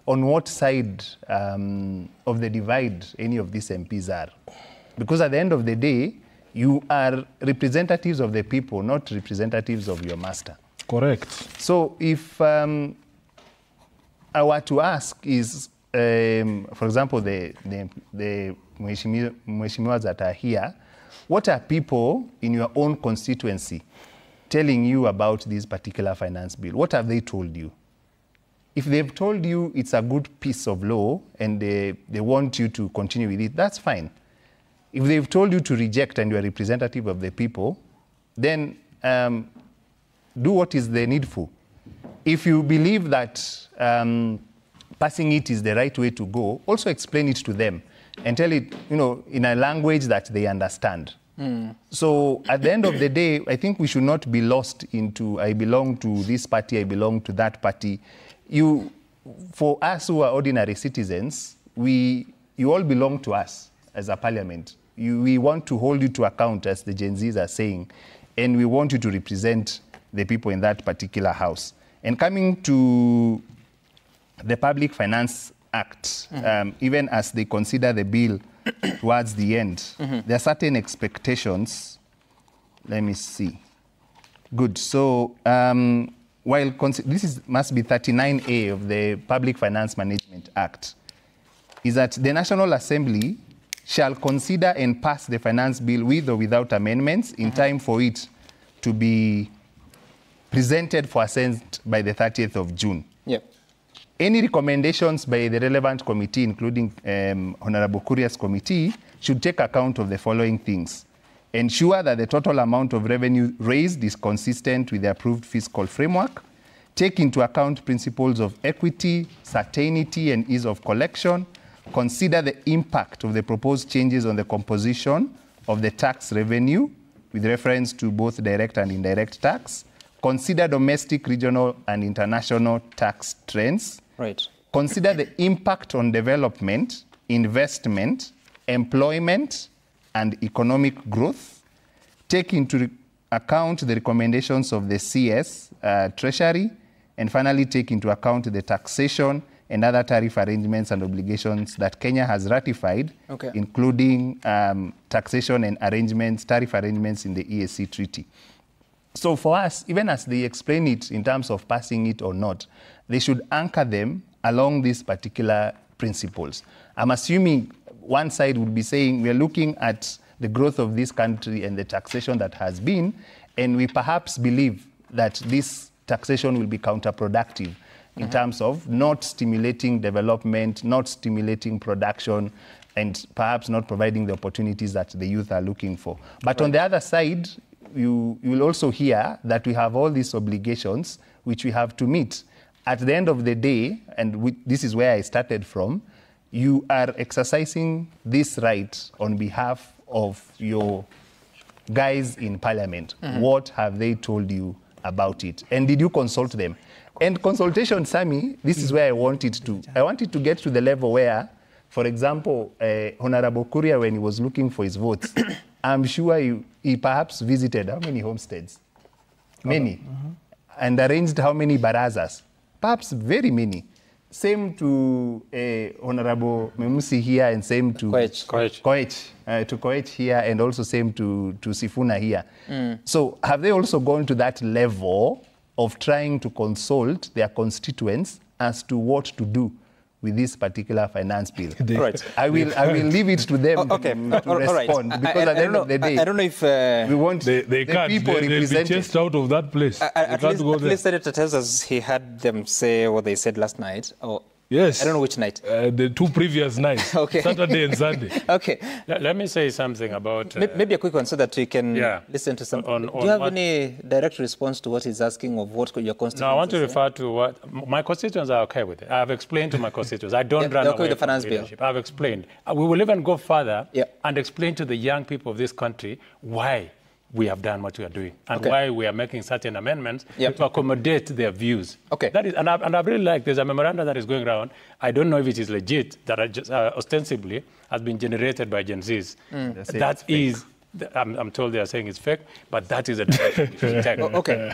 on what side of the divide any of these MPs are. Because at the end of the day, you are representatives of the people, not representatives of your master. Correct. So if I were to ask is, for example, the Mheshimiwas that are here, what are people in your own constituency telling you about this particular finance bill? What have they told you? If they've told you it's a good piece of law and they want you to continue with it, that's fine. If they've told you to reject and you're a representative of the people, then do what is the needful. If you believe that passing it is the right way to go, also explain it to them and tell it, in a language that they understand. So at the end of the day, I think we should not be lost into, I belong to this party, I belong to that party. For us who are ordinary citizens, you all belong to us as a parliament. We want to hold you to account, as the Gen Zs are saying, and we want you to represent the people in that particular house. And coming to the Public Finance Act, even as they consider the bill towards the end, there are certain expectations. Let me see. Good. So while must be 39A of the Public Finance Management Act, is that the National Assembly shall consider and pass the finance bill with or without amendments in time for it to be presented for assent by the 30th of June. Yep. Any recommendations by the relevant committee, including Honorable Kuria's committee, should take account of the following things. Ensure that the total amount of revenue raised is consistent with the approved fiscal framework. Take into account principles of equity, certainty, and ease of collection. Consider the impact of the proposed changes on the composition of the tax revenue with reference to both direct and indirect tax. Consider domestic, regional, and international tax trends. Right. Consider the impact on development, investment, employment, and economic growth. Take into account the recommendations of the CS, Treasury, and finally take into account the taxation and other tariff arrangements and obligations that Kenya has ratified, including taxation and tariff arrangements in the EAC Treaty. So for us, even as they explain it in terms of passing it or not, they should anchor them along these particular principles. I'm assuming one side would be saying, we are looking at the growth of this country and the taxation that has been, and we perhaps believe that this taxation will be counterproductive in terms of not stimulating development, not stimulating production, and perhaps not providing the opportunities that the youth are looking for. But on the other side, you will also hear that we have all these obligations which we have to meet. At the end of the day, and this is where I started from, you are exercising this right on behalf of your guys in Parliament. What have they told you about it? And did you consult them? And consultation, Sammy, this is where I want it to get to the level where, for example, Honorable Kuria, when he was looking for his votes, I'm sure he perhaps visited how many homesteads? Many. And arranged how many barazas? Perhaps very many. Same to Honorable Memusi here, and same to Koech here, and also same to Sifuna here. So have they also gone to that level of trying to consult their constituents as to what to do with this particular finance bill? Right. I will leave it to them to respond, because at the end of the day, I don't know if we want the people represented. They'll be chased out of that place. At least Senator tells us he had them say what they said last night. Yes. I don't know which night. The two previous nights, Saturday and Sunday. Okay. Let me say something about... maybe a quick one so that we can listen to some... Do you have any direct response to what he's asking of what your constituents? No, I want to refer to what... My constituents are okay with it. I have explained to my constituents. I don't run away with the finance bill. I've explained. We will even go further and explain to the young people of this country why we have done what we are doing and why we are making certain amendments to accommodate their views. That is, and I really like, there's a memorandum that is going around. I don't know if it is legit, that ostensibly has been generated by Gen Zs. That is, I'm told they are saying it's fake, but that is a direction.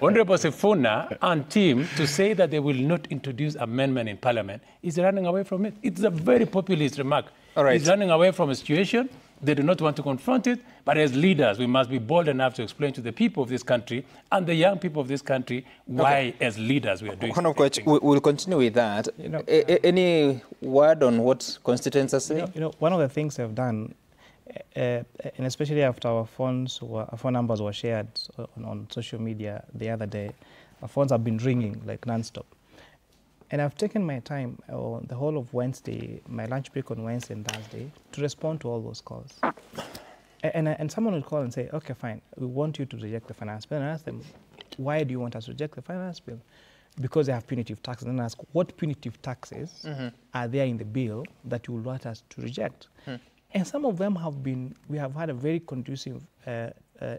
Honorable Sifuna and team to say that they will not introduce amendment in Parliament is running away from it. It's a very populist remark. He's running away from a situation. They do not want to confront it, but as leaders, we must be bold enough to explain to the people of this country and the young people of this country why, as leaders, we are doing something. We'll continue with that. Any word on what constituents are saying? One of the things they've done, and especially after our phone numbers were shared on social media the other day, our phones have been ringing like non-stop. And I've taken my time the whole of Wednesday, my lunch break on Wednesday and Thursday, to respond to all those calls. And someone will call and say, okay, fine, we want you to reject the finance bill. And I ask them, why do you want us to reject the finance bill? Because they have punitive taxes. And then ask, what punitive taxes are there in the bill that you would want us to reject? And some of them have been, we have had a very conducive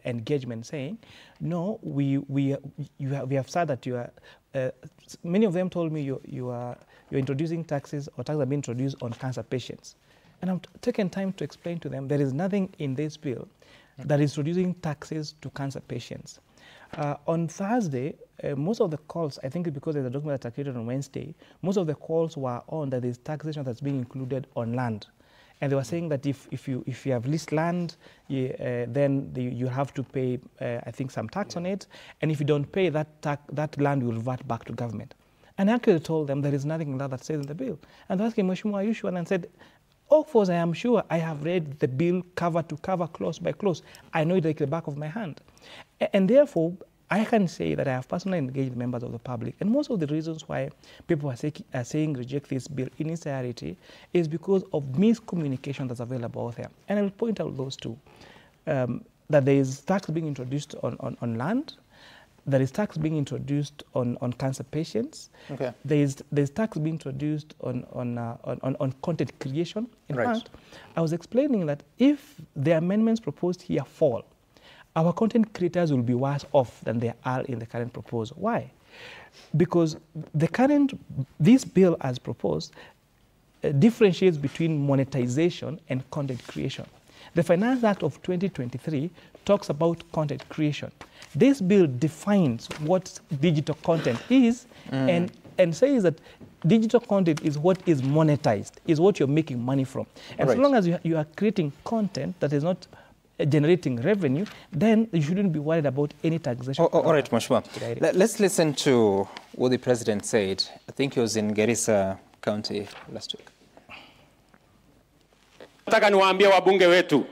engagement saying, no, we have said that you are, many of them told me you're introducing taxes, or taxes are being introduced on cancer patients. And I'm taking time to explain to them there is nothing in this bill that is introducing taxes to cancer patients. On Thursday, most of the calls, I think because there's a document that's created on Wednesday, most of the calls were on that there's taxation that's being included on land. And they were saying that if you have leased land, then you have to pay, I think, some tax on it. And if you don't pay, that land will revert back to government. And I actually told them there is nothing like that says in the bill. And they asked him, Mheshimiwa, are you sure? And I said, of course, I am sure. I have read the bill cover to cover, clause by clause. I know it like the back of my hand. And therefore, I can say that I have personally engaged members of the public. And most of the reasons why people are saying reject this bill in its entirety is because of miscommunication that's available out there. And I will point out those two. That there is tax being introduced on land. There is tax being introduced on cancer patients. Okay. There's tax being introduced on content creation. In fact, I was explaining that if the amendments proposed here fall, our content creators will be worse off than they are in the current proposal. Why? Because this bill as proposed differentiates between monetization and content creation. The Finance Act of 2023 talks about content creation. This bill defines what digital content is and says that digital content is what is monetized, is what you're making money from. And so long as you are creating content that is not generating revenue, then you shouldn't be worried about any taxation. All right, Mheshimiwa. Let's listen to what the President said. I think he was in Garissa County last week. Nataka niwaambie wabunge wetu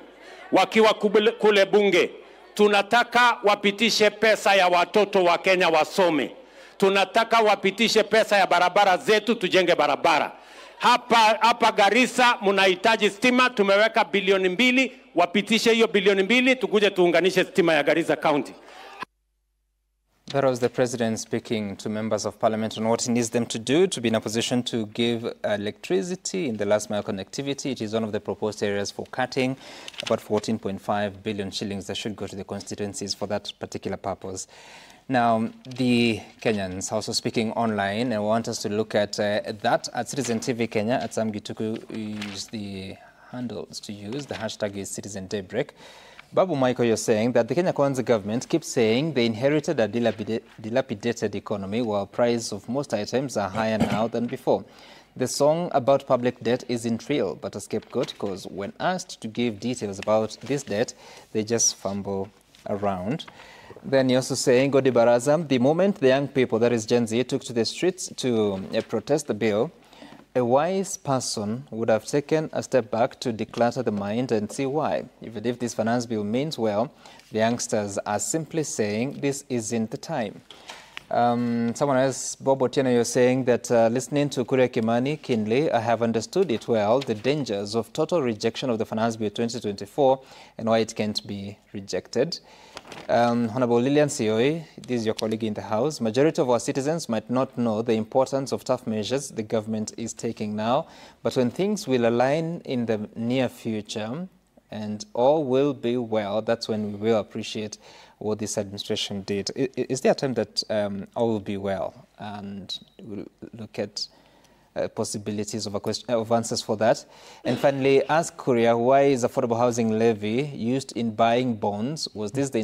wakiwa kule bunge, tunataka wapitishe pesa ya watoto wa Kenya wasome. Tunataka wapitishe pesa ya barabara zetu, tujenge barabara. Hapa Garissa mnahitaji stima, tumeweka bilioni 2, wapitishe hiyo bilioni 2 tukuje tuunganishe stima ya Garissa County. That was the President speaking to members of Parliament on what he needs them to do to be in a position to give electricity in the last mile connectivity. It is one of the proposed areas for cutting, about 14.5 billion shillings that should go to the constituencies for that particular purpose. Now, the Kenyans also speaking online and want us to look at that at Citizen TV Kenya. At Sam Gituku is the handles to use. The hashtag is Citizen Daybreak. Babu Michael, you're saying that the Kenya Kwanza government keeps saying they inherited a dilapidated economy while prices of most items are higher now than before. The song about public debt isn't real, but a scapegoat, because when asked to give details about this debt, they just fumble around. Then you're also saying, Godi Baraza, the moment the young people, that is Gen Z, took to the streets to protest the bill, a wise person would have taken a step back to declutter the mind and see why. Even if this finance bill means well, the youngsters are simply saying this isn't the time. Someone else, Bob Otieno, you're saying that listening to Kuria Kimani, Kinley, I have understood it well, the dangers of total rejection of the Finance Bill 2024 and why it can't be rejected. Honorable Lillian Sioi, this is your colleague in the House. Majority of our citizens might not know the importance of tough measures the government is taking now, but when things will align in the near future and all will be well, that's when we will appreciate what this administration did. Is there a time that all will be well? And we'll look at possibilities of answers for that. And finally, ask Korea, why is affordable housing levy used in buying bonds? Was this the